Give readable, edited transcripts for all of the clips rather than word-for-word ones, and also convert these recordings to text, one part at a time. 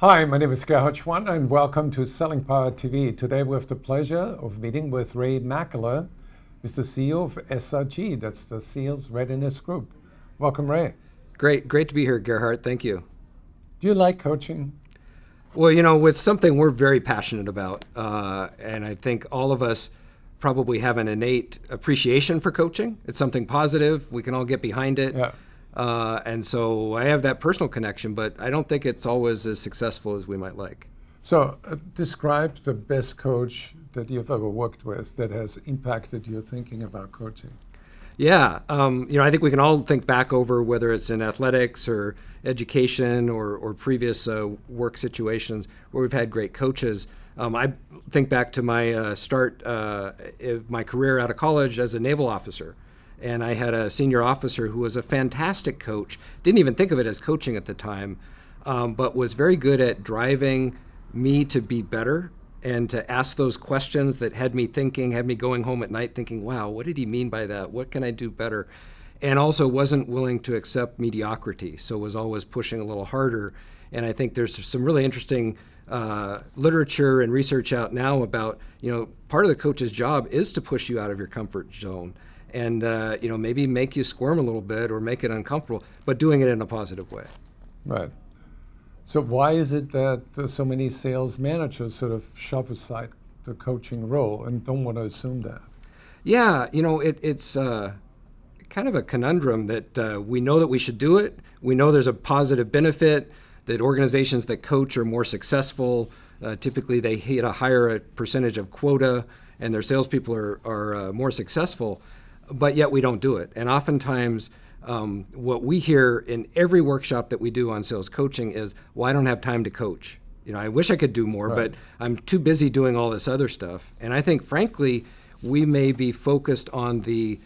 Hi, my name is Gerhard Schwann and welcome to Selling Power TV. Today we have the pleasure of meeting with Ray Mackler, who's the CEO of SRG, that's the Sales Readiness Group. Welcome, Ray. Great to be here, Gerhard. Thank you. Do you like coaching? Well, it's something we're very passionate about, and I think all of us probably have an innate appreciation for coaching. It's something positive. We can all get behind it. Yeah. And so I have that personal connection, but I don't think it's always as successful as we might like. So describe the best coach that you've ever worked with that has impacted your thinking about coaching. Yeah, I think we can all think back over whether it's in athletics or education or previous work situations where we've had great coaches. I think back to my start of my career out of college as a naval officer. And I had a senior officer who was a fantastic coach, didn't even think of it as coaching at the time, but was very good at driving me to be better and to ask those questions that had me thinking, had me going home at night thinking, wow, what did he mean by that? What can I do better? And also wasn't willing to accept mediocrity, so was always pushing a little harder. And I think there's some really interesting literature and research out now about, part of the coach's job is to push you out of your comfort zone. And maybe make you squirm a little bit or make it uncomfortable, but doing it in a positive way. Right. So why is it that so many sales managers sort of shove aside the coaching role and don't want to assume that? Yeah, it's kind of a conundrum that we know that we should do it. We know there's a positive benefit, that organizations that coach are more successful. Typically, they hit a higher percentage of quota, and their salespeople are more successful. But yet we don't do it. And oftentimes what we hear in every workshop that we do on sales coaching is, well, I don't have time to coach. I wish I could do more, right. But I'm too busy doing all this other stuff. And I think, frankly, we may be focused on the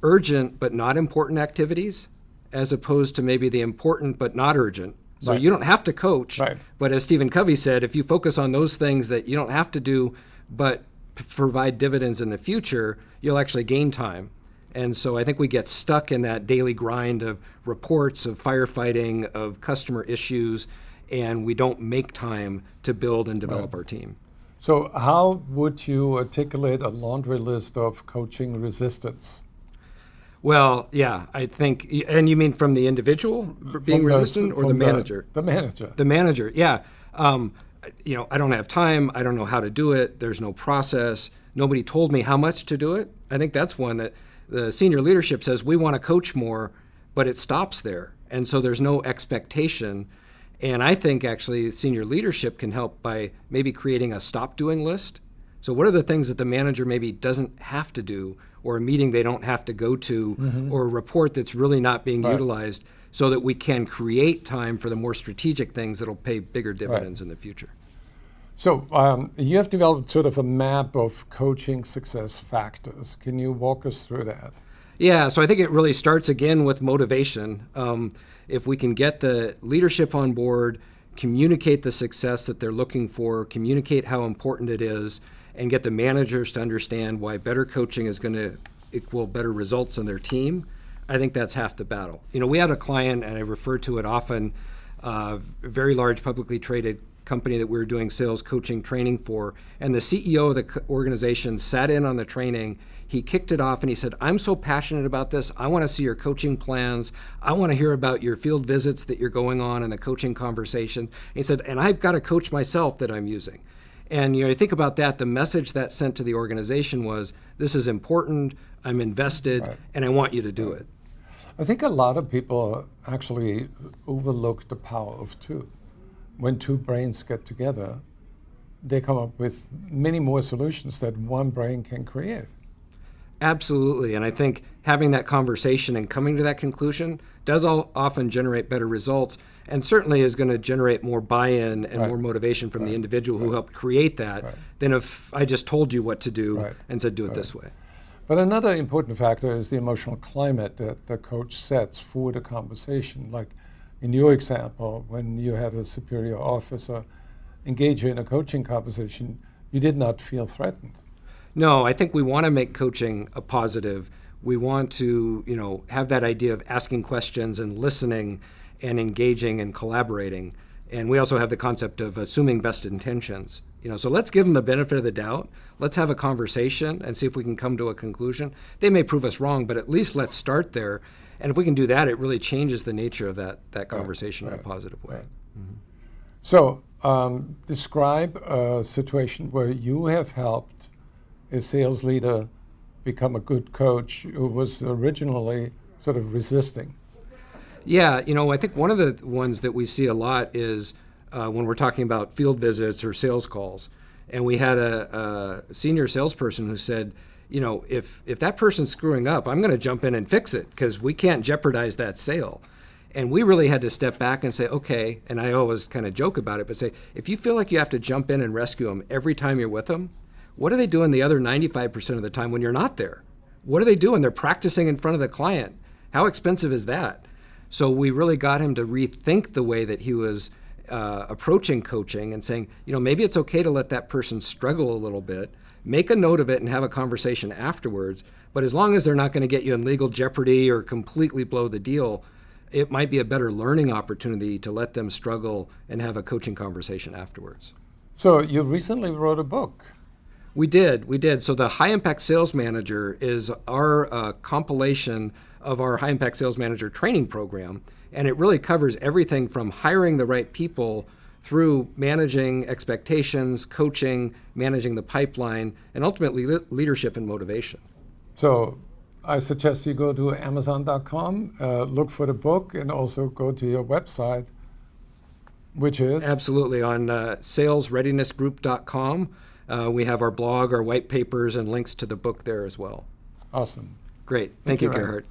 urgent but not important activities as opposed to maybe the important but not urgent. So right. You don't have to coach, right. But as Stephen Covey said, if you focus on those things that you don't have to do but provide dividends in the future, you'll actually gain time. And so I think we get stuck in that daily grind of reports, of firefighting, of customer issues, and we don't make time to build and develop our team. So how would you articulate a laundry list of coaching resistance? Well, yeah, I think, and you mean from the individual being resistant or the manager? The manager. The manager, yeah. I don't have time. I don't know how to do it. There's no process. Nobody told me how much to do it. I think that's one that the senior leadership says, we want to coach more, but it stops there. And so there's no expectation. And I think actually senior leadership can help by maybe creating a stop doing list. So what are the things that the manager maybe doesn't have to do, or a meeting they don't have to go to, or a report that's really not being utilized, so that we can create time for the more strategic things that'll pay bigger dividends in the future. So you have developed sort of a map of coaching success factors. Can you walk us through that? Yeah, so I think it really starts again with motivation. If we can get the leadership on board, communicate the success that they're looking for, communicate how important it is, and get the managers to understand why better coaching is going to equal better results on their team, I think that's half the battle. We had a client, and I refer to it often, a very large publicly traded company that we were doing sales coaching training for, and the CEO of the organization sat in on the training. He kicked it off and he said, I'm so passionate about this. I want to see your coaching plans. I want to hear about your field visits that you're going on and the coaching conversation. And he said, and I've got a coach myself that I'm using. And you think about that, the message that sent to the organization was, this is important, I'm invested, and I want you to do it. I think a lot of people actually overlook the power of two. When two brains get together, they come up with many more solutions that one brain can create. Absolutely, and I think having that conversation and coming to that conclusion does often generate better results, and certainly is going to generate more buy-in and more motivation from the individual who helped create that than if I just told you what to do and said do it this way. But another important factor is the emotional climate that the coach sets for the conversation. Like in your example, when you had a superior officer engage you in a coaching conversation, you did not feel threatened. No, I think we want to make coaching a positive. We want to, have that idea of asking questions and listening and engaging and collaborating. And we also have the concept of assuming best intentions. So let's give them the benefit of the doubt. Let's have a conversation and see if we can come to a conclusion. They may prove us wrong, but at least let's start there. And if we can do that, it really changes the nature of that conversation in a positive way. Right. So describe a situation where you have helped a sales leader become a good coach who was originally sort of resisting. Yeah, I think one of the ones that we see a lot is when we're talking about field visits or sales calls. And we had a senior salesperson who said, if that person's screwing up, I'm going to jump in and fix it because we can't jeopardize that sale. And we really had to step back and say, okay, and I always kind of joke about it, but say, if you feel like you have to jump in and rescue them every time you're with them, what are they doing the other 95% of the time when you're not there? What are they doing? They're practicing in front of the client. How expensive is that? So we really got him to rethink the way that he was approaching coaching and saying, maybe it's okay to let that person struggle a little bit, make a note of it and have a conversation afterwards. But as long as they're not going to get you in legal jeopardy or completely blow the deal, it might be a better learning opportunity to let them struggle and have a coaching conversation afterwards. So you recently wrote a book. We did. So the High Impact Sales Manager is our compilation of our High Impact Sales Manager training program. And it really covers everything from hiring the right people through managing expectations, coaching, managing the pipeline, and ultimately leadership and motivation. So I suggest you go to Amazon.com, look for the book, and also go to your website, which is? Absolutely. On salesreadinessgroup.com, we have our blog, our white papers, and links to the book there as well. Awesome. Great. Thank you, Ryan. Gerhard.